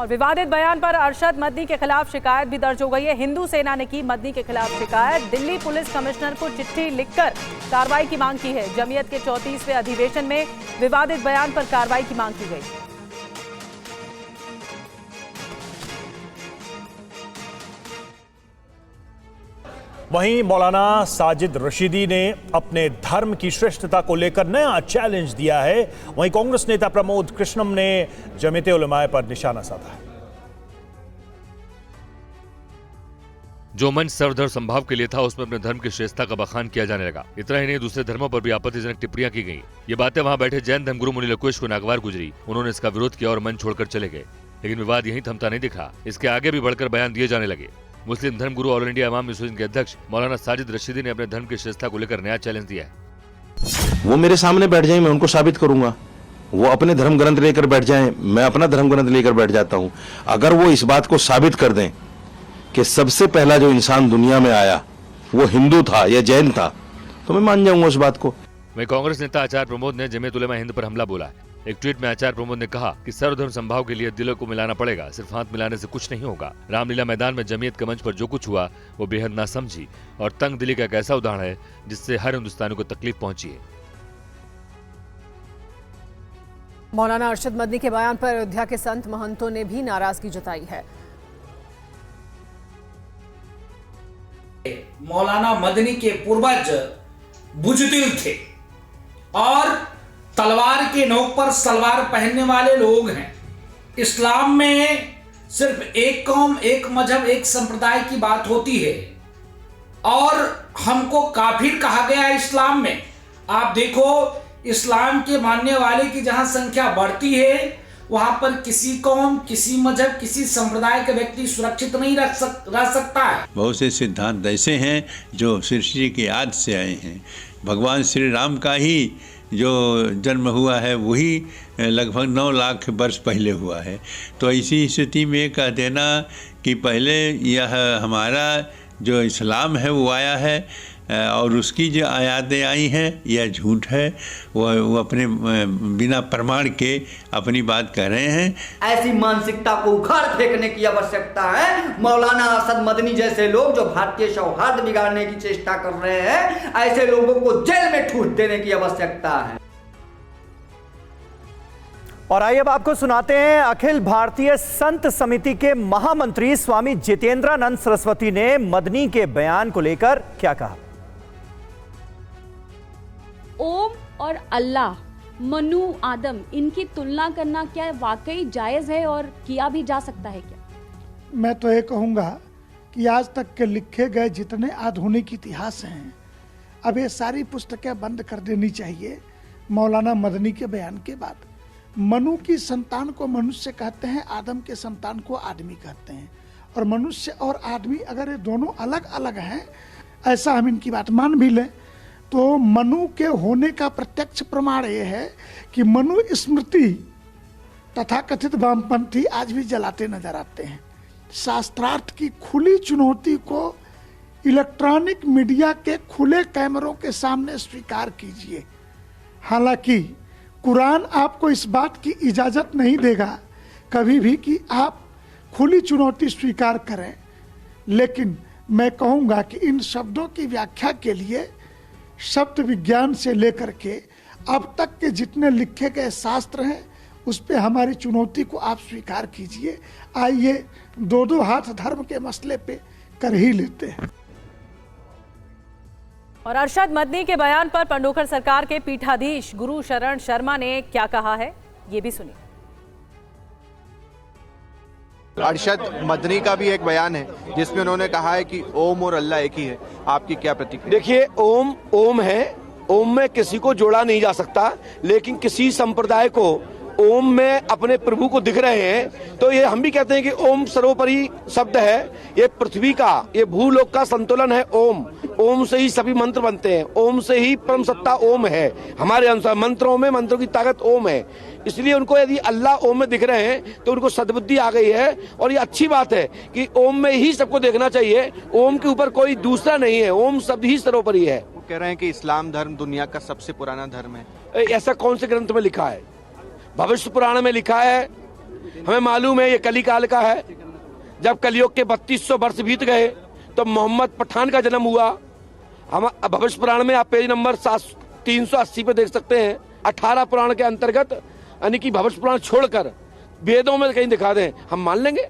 और विवादित बयान पर अरशद मदनी के खिलाफ शिकायत भी दर्ज हो गई है। हिंदू सेना ने की मदनी के खिलाफ शिकायत। दिल्ली पुलिस कमिश्नर को चिट्ठी लिखकर कार्रवाई की मांग की है। जमीयत के 34वें अधिवेशन में विवादित बयान पर कार्रवाई की मांग की गई। वहीं मौलाना साजिद रशीदी ने अपने धर्म की श्रेष्ठता को लेकर नया चैलेंज दिया है। वहीं कांग्रेस नेता प्रमोद कृष्णम ने जमीयते उलमाए पर निशाना साधा है। जो मंच सर्वधर्म संभाव के लिए था, उसमें अपने धर्म की श्रेष्ठता का बखान किया जाने लगा। इतना ही नहीं, दूसरे धर्मों पर भी आपत्तिजनक टिप्पणियां की गई। ये बातें वहां बैठे जैन धर्मगुरु मुनि लकुश को नागवार गुजरी। उन्होंने इसका विरोध किया और मंच छोड़कर चले गए। लेकिन विवाद यहीं थमता नहीं दिखा। इसके आगे भी बढ़कर बयान दिए जाने लगे। मुस्लिम धर्मगुरु ऑल इंडिया इमाम एसोसिएशन के अध्यक्ष मौलाना साजिद रशीदी ने अपने धर्म की श्रेष्ठता को लेकर नया चैलेंज दिया है। वो मेरे सामने बैठ जाए, मैं उनको साबित करूंगा। वो अपने धर्म ग्रंथ लेकर बैठ जाएं, मैं अपना धर्म ग्रंथ लेकर बैठ जाता हूं। अगर वो इस बात को साबित कर दें कि सबसे पहला जो इंसान दुनिया में आया वो हिंदू था या जैन था, तो मैं मान जाऊंगा उस बात को। वहीं कांग्रेस नेता आचार्य प्रमोद ने जमीयत उलमा हिंद पर हमला बोला है। एक ट्वीट में आचार्य प्रमोद ने कहा कि सर्वधर्म संभाव के लिए दिलों को मिलाना पड़ेगा, सिर्फ हाथ मिलाने से कुछ नहीं होगा। रामलीला मैदान में जमीयत के मंच पर जो कुछ हुआ वो बेहद नासमझी और तंग दिली का एक ऐसा उदाहरण है जिससे हर हिंदुस्तानी को तकलीफ पहुंची है। मौलाना अरशद मदनी के बयान पर अयोध्या के संत महंतों ने भी नाराजगी जताई है। मौलाना मदनी के पूर्वज बुजदिल थे और तलवार के नोक पर सलवार पहनने वाले लोग हैं। इस्लाम में सिर्फ एक कौम, एक मजहब, एक संप्रदाय की बात होती है और हमको काफिर कहा गया है इस्लाम में। आप देखो, इस्लाम के मानने वाले की जहां संख्या बढ़ती है वहां पर किसी कौम, किसी मजहब, किसी संप्रदाय का व्यक्ति सुरक्षित नहीं रह सकता है। बहुत से सिद्धांत ऐसे हैं जो सृष्टि की आदि से आए हैं। भगवान श्री राम का ही जो जन्म हुआ है वही लगभग 9 लाख वर्ष पहले हुआ है। तो ऐसी स्थिति में कह देना कि पहले यह हमारा जो इस्लाम है वो आया है और उसकी जो आयातें आई हैं यह झूठ है। वो अपने बिना प्रमाण के अपनी बात कह रहे हैं। ऐसी मानसिकता को उखाड़ फेंकने की आवश्यकता है। मौलाना अरशद मदनी जैसे लोग जो भारतीय सौहार्द बिगाड़ने की चेष्टा कर रहे हैं, ऐसे लोगों को जेल में ठूस देने की आवश्यकता है। और आइए अब आपको सुनाते हैं अखिल भारतीय संत समिति के महामंत्री स्वामी जितेंद्रानंद सरस्वती ने मदनी के बयान को लेकर क्या कहा। ओम और अल्लाह, मनु, आदम, इनकी तुलना करना क्या वाकई जायज है और किया भी जा सकता है क्या? मैं तो ये कहूँगा कि आज तक के लिखे गए जितने आधुनिक इतिहास हैं, अब ये सारी पुस्तकें बंद कर देनी चाहिए। मौलाना मदनी के बयान के बाद मनु की संतान को मनुष्य कहते हैं, आदम के संतान को आदमी कहते हैं। और मनुष्य और आदमी अगर ये दोनों अलग अलग हैं, ऐसा हम इनकी बात मान भी लें, तो मनु के होने का प्रत्यक्ष प्रमाण ये है कि मनु स्मृति तथाकथित वामपंथी आज भी जलाते नजर आते हैं। शास्त्रार्थ की खुली चुनौती को इलेक्ट्रॉनिक मीडिया के खुले कैमरों के सामने स्वीकार कीजिए। हालांकि कुरान आपको इस बात की इजाजत नहीं देगा कभी भी कि आप खुली चुनौती स्वीकार करें, लेकिन मैं कहूँगा कि इन शब्दों की व्याख्या के लिए शब्द विज्ञान से लेकर के अब तक के जितने लिखे गए शास्त्र हैं उस पे हमारी चुनौती को आप स्वीकार कीजिए। आइए 2-2 हाथ धर्म के मसले पे कर ही लेते हैं। और अरशद मदनी के बयान पर पंडोखर सरकार के पीठाधीश गुरु शरण शर्मा ने क्या कहा है, ये भी सुनिए। अरशद मदनी का भी एक बयान है जिसमें उन्होंने कहा है कि ओम और अल्लाह एक ही है। आपकी क्या प्रतिक्रिया? देखिए, ओम ओम है, ओम में किसी को जोड़ा नहीं जा सकता, लेकिन किसी संप्रदाय को ओम में अपने प्रभु को दिख रहे हैं तो ये हम भी कहते हैं कि ओम सर्वोपरि शब्द है। ये पृथ्वी का, ये भूलोक का संतुलन है ओम। ओम से ही सभी मंत्र बनते हैं, ओम से ही परम सत्ता ओम है। हमारे अनुसार मंत्रों में मंत्रों की ताकत ओम है। इसलिए उनको यदि अल्लाह ओम में दिख रहे हैं तो उनको सद्बुद्धि आ गई है और ये अच्छी बात है कि ओम में ही सबको देखना चाहिए। ओम के ऊपर कोई दूसरा नहीं है, ओम शब्द ही सर्वोपरि है। वो कह रहे हैं कि इस्लाम धर्म दुनिया का सबसे पुराना धर्म है। ऐसा कौन से ग्रंथ में लिखा है? भविष्य पुराण में लिखा है हमें मालूम है ये कली काल का है। जब कलयुग के 3200 वर्ष बीत गए तो मोहम्मद पठान का जन्म हुआ। हम भविष्य पुराण में आप पेज नंबर 380 पे देख सकते हैं। 18 पुराण के अंतर्गत यानी कि भविष्य पुराण छोड़कर वेदों में कहीं दिखा दें, हम मान लेंगे।